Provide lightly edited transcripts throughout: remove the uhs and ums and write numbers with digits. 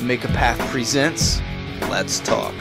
Make a Path presents Let's Talk.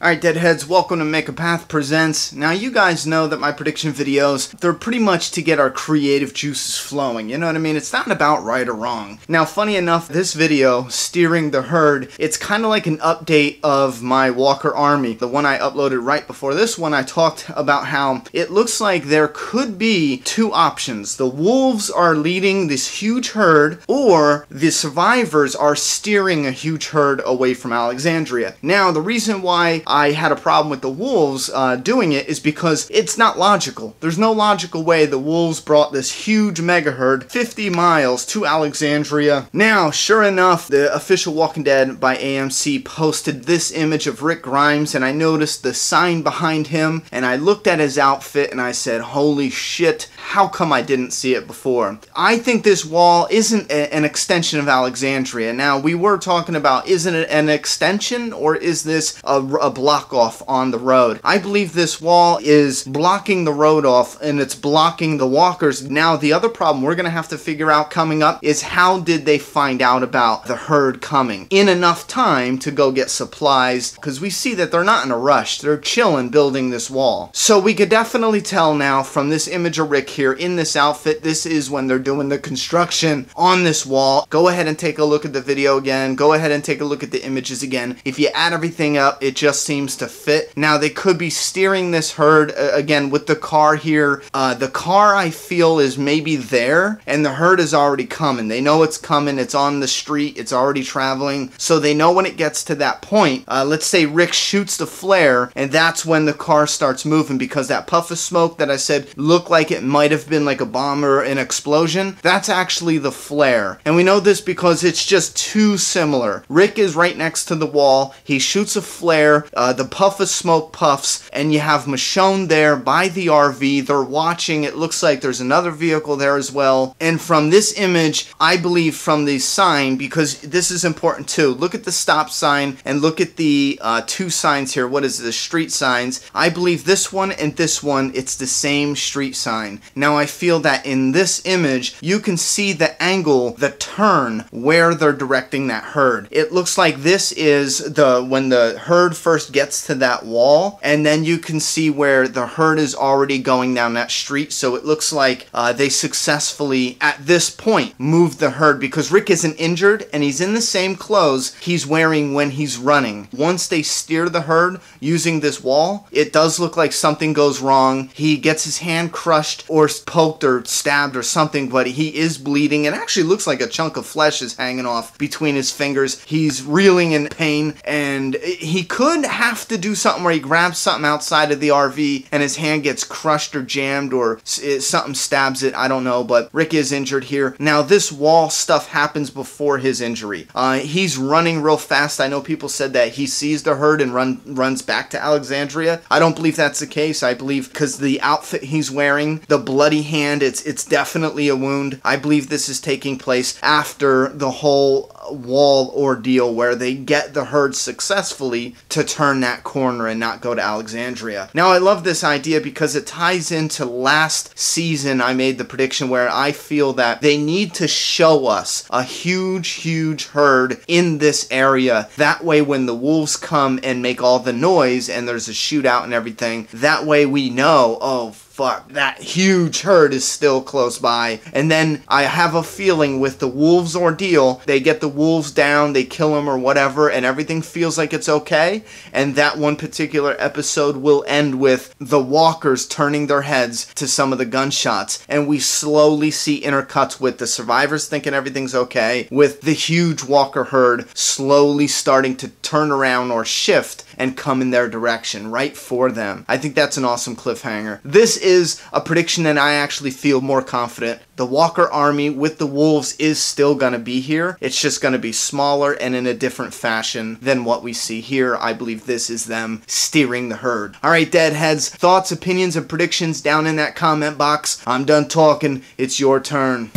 Alright, Deadheads, welcome to Make a Path Presents. Now, you guys know that my prediction videos, they're pretty much to get our creative juices flowing, you know what I mean? It's not about right or wrong. Now, funny enough, this video, Steering the Herd, it's kind of like an update of my Walker Army. The one I uploaded right before this one, I talked about how it looks like there could be two options. The wolves are leading this huge herd, or the survivors are steering a huge herd away from Alexandria. Now, the reason why I had a problem with the wolves doing it is because it's not logical. There's no logical way the wolves brought this huge mega herd 50 miles to Alexandria. Now, sure enough, the official Walking Dead by AMC posted this image of Rick Grimes, and I noticed the sign behind him, and I looked at his outfit and I said, holy shit, how come I didn't see it before? I think this wall isn't an extension of Alexandria. Now, we were talking about, isn't it an extension, or is this a block off on the road? I believe this wall is blocking the road off, and it's blocking the walkers. Now, the other problem we're going to have to figure out coming up is how did they find out about the herd coming in enough time to go get supplies, because we see that they're not in a rush. They're chilling building this wall. So we could definitely tell now from this image of Rick here in this outfit, this is when they're doing the construction on this wall. Go ahead and take a look at the video again. Go ahead and take a look at the images again. If you add everything up, it just seems to fit. Now, they could be steering this herd again with the car here. The car, I feel, is maybe there, and the herd is already coming. They know it's coming. It's on the street. It's already traveling. So they know when it gets to that point. Let's say Rick shoots the flare, and that's when the car starts moving, because that puff of smoke that I said looked like it might have been like a bomb or an explosion, that's actually the flare. And we know this because it's just too similar. Rick is right next to the wall. He shoots a flare. The puff of smoke puffs, and you have Michonne there by the RV. They're watching. It looks like there's another vehicle there as well. And from this image, I believe from the sign, because this is important too, look at the stop sign and look at the two signs here. What is the street signs? I believe this one and this one, it's the same street sign. Now, I feel that in this image, you can see the angle, the turn, where they're directing that herd. It looks like this is when the herd first gets to that wall, and then you can see where the herd is already going down that street. So it looks like they successfully, at this point, moved the herd, because Rick isn't injured, and he's in the same clothes he's wearing when he's running. Once they steer the herd using this wall, it does look like something goes wrong. He gets his hand crushed or poked or stabbed or something, but he is bleeding. It actually looks like a chunk of flesh is hanging off between his fingers. He's reeling in pain, and he could have to do something where he grabs something outside of the RV and his hand gets crushed or jammed, or something stabs it. I don't know, but Rick is injured here. Now, this wall stuff happens before his injury. He's running real fast. I know people said that he sees the herd and runs back to Alexandria. I don't believe that's the case. I believe because the outfit he's wearing, the bloody hand, it's definitely a wound. I believe this is taking place after the whole wall ordeal where they get the herd successfully to turn that corner and not go to Alexandria. Now, I love this idea because it ties into last season. I made the prediction where I feel that they need to show us a huge herd in this area. That way, when the wolves come and make all the noise and there's a shootout and everything, that way we know, oh, fuck, that huge herd is still close by. And then I have a feeling with the wolves ordeal, they get the wolves down, they kill them or whatever, and everything feels like it's okay. And that one particular episode will end with the walkers turning their heads to some of the gunshots. And we slowly see intercuts with the survivors thinking everything's okay, with the huge walker herd slowly starting to turn around or shift and come in their direction, right for them. I think that's an awesome cliffhanger. This is a prediction that I actually feel more confident. The Walker Army with the wolves is still gonna be here. It's just gonna be smaller and in a different fashion than what we see here. I believe this is them steering the herd. Alright, Deadheads, thoughts, opinions, and predictions down in that comment box. I'm done talking. It's your turn.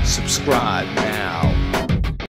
Subscribe now.